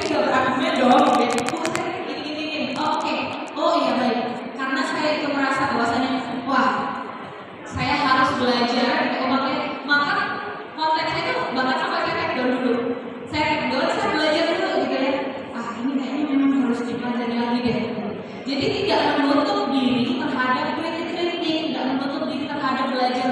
tidak berargumen dong, gitu. Oh saya gini. Oh, oke. Oh iya baik. Karena saya itu merasa bahwasanya, wah saya harus belajar, gitu. Maka konteksnya itu bahkan sampai saya take down dulu. Saya belajar dulu gitu ya. Ah ini kayaknya memang harus dipelajari lagi deh. Jadi tidak menutup diri terhadap kritik, tidak menutup diri terhadap belajar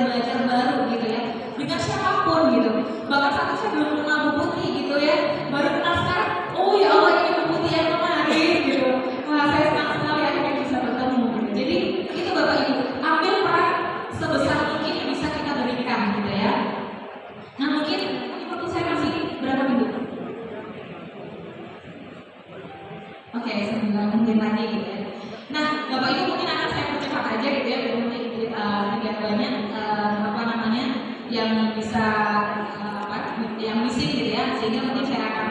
baru gitu ya. Dengan siapapun gitu. Bahkan saat saya belum kenal Bu Putih gitu ya, baru kenal sekarang. Oh ya Allah ini Bu Putih yang kemarin gitu. Wah saya senang sekali akhirnya bisa bertemu. Gitu. Jadi itu Bapak Ibu, ambil peran sebesar mungkin yang bisa kita berikan gitu ya. Nah mungkin waktu saya masih berapa minggu? Oke, 9 mungkin lagi gitu ya. Nah, Bapak Ibu mungkin akan saya percepat aja gitu ya, biar banyak yang bisa yang missing gitu ya, sehingga mungkin saya akan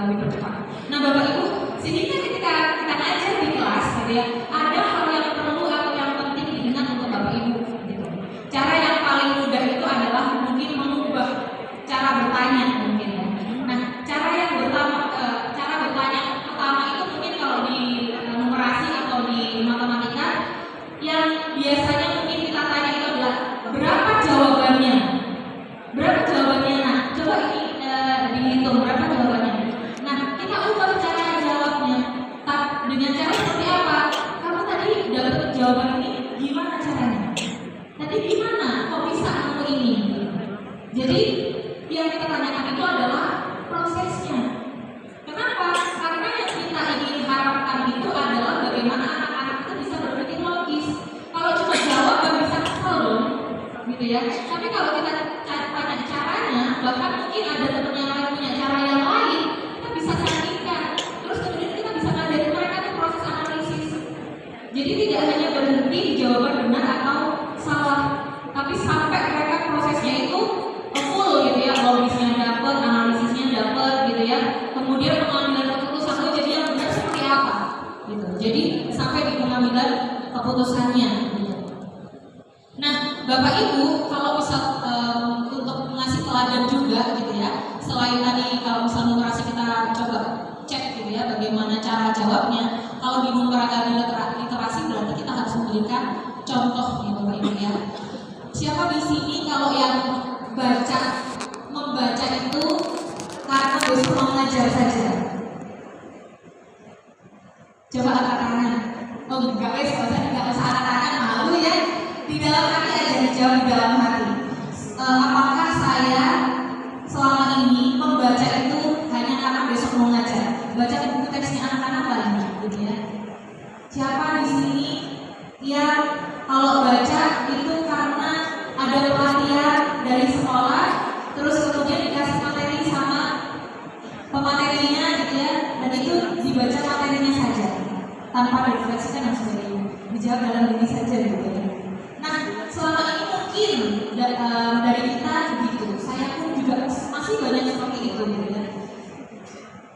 lebih percepat. Nah, Bapak Ibu, sehingga ketika kita ngajar di kelas gitu ya, ada hal yang perlu atau yang penting diingat untuk Bapak Ibu gitu. Cara yang paling mudah itu adalah mungkin mengubah cara bertanya mungkin ya. Nah, cara bertanya pertama itu mungkin kalau di numerasi atau di matematika yang biasanya mungkin kita tanya itu adalah berapa jawabannya. Nah, coba ini dihitung berapa jawabannya. Nah, kita ubah cara jawabnya. Dengan cara seperti apa? Kamu tadi dapat jawaban ini, gimana caranya? Tadi gimana? Kok bisa kamu ini? Jadi yang kita tanyakan itu adalah prosesnya. Kenapa? Karena yang kita ingin harapkan itu adalah bagaimana anak-anak itu bisa berpikir logis. Kalau cuma jawab gak bisa kesel dong, gitu ya. Tapi kalau kita tanya caranya, bahkan mungkin ada teman yang lain punya cara yang lain, kita bisa sandingkan. Terus kemudian kita bisa ngajarin mereka tuh proses analisis. Jadi tidak hanya berhenti di jawaban benar atau salah, tapi sampai mereka prosesnya itu full gitu ya, logisnya dapat, analisisnya dapat gitu ya. Kemudian pengambilan keputusan itu jadi yang benar seperti apa gitu. Jadi sampai di pengambilan keputusannya gitu. Nah, Bapak Ibu kalau bisa untuk ngasih teladan juga gitu ya. Selain tadi kalau misal numerasi kita coba cek gitu ya bagaimana cara jawabnya. Kalau di literasi berarti kita harus memberikan contoh ya Bapak Ibu ya. Siapa di sini kalau yang membaca itu karena besok mau ngajar saja? Coba angkat tangan. Oh enggak wes, enggak usah angkat tangan, malu ya. Di dalam hati aja dijawab di dalam hati. Apakah saya selama ini membaca itu hanya karena besok mau ngajar? Baca buku teksnya anak-anak banyak gitu ya. Siapa di sini yang kalau baca itu karena ada pelatihan dari sekolah, terus kemudian dikasih materi sama pematerinya gitu ya, dan itu dibaca materinya saja tanpa direfleksikan dan sebagainya, dijawab dalam diri saja gitu ya. Nah, selama ini mungkin dari kita begitu, saya pun juga masih banyak seperti itu gitu ya.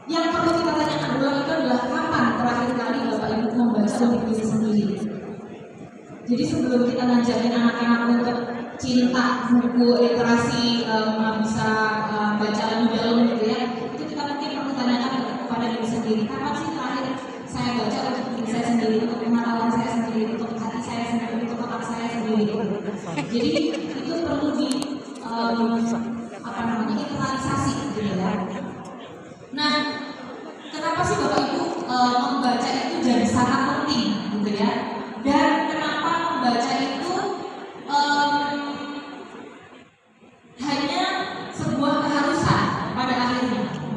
Yang perlu kita tanyakan ulang itu adalah kapan terakhir kali Bapak Ibu membaca untuk diri sendiri. Jadi sebelum kita ngajarin anak-anak untuk cinta buku literasi bisa baca lebih dalam gitu ya, itu kita mungkin perlu tanyakan kepada diri sendiri. Kapan sih terakhir saya baca untuk diri saya sendiri, untuk pengetahuan saya sendiri, untuk hati saya sendiri, untuk otak saya sendiri. Jadi itu perlu di internalisasi gitu ya. Nah, kenapa sih Bapak Ibu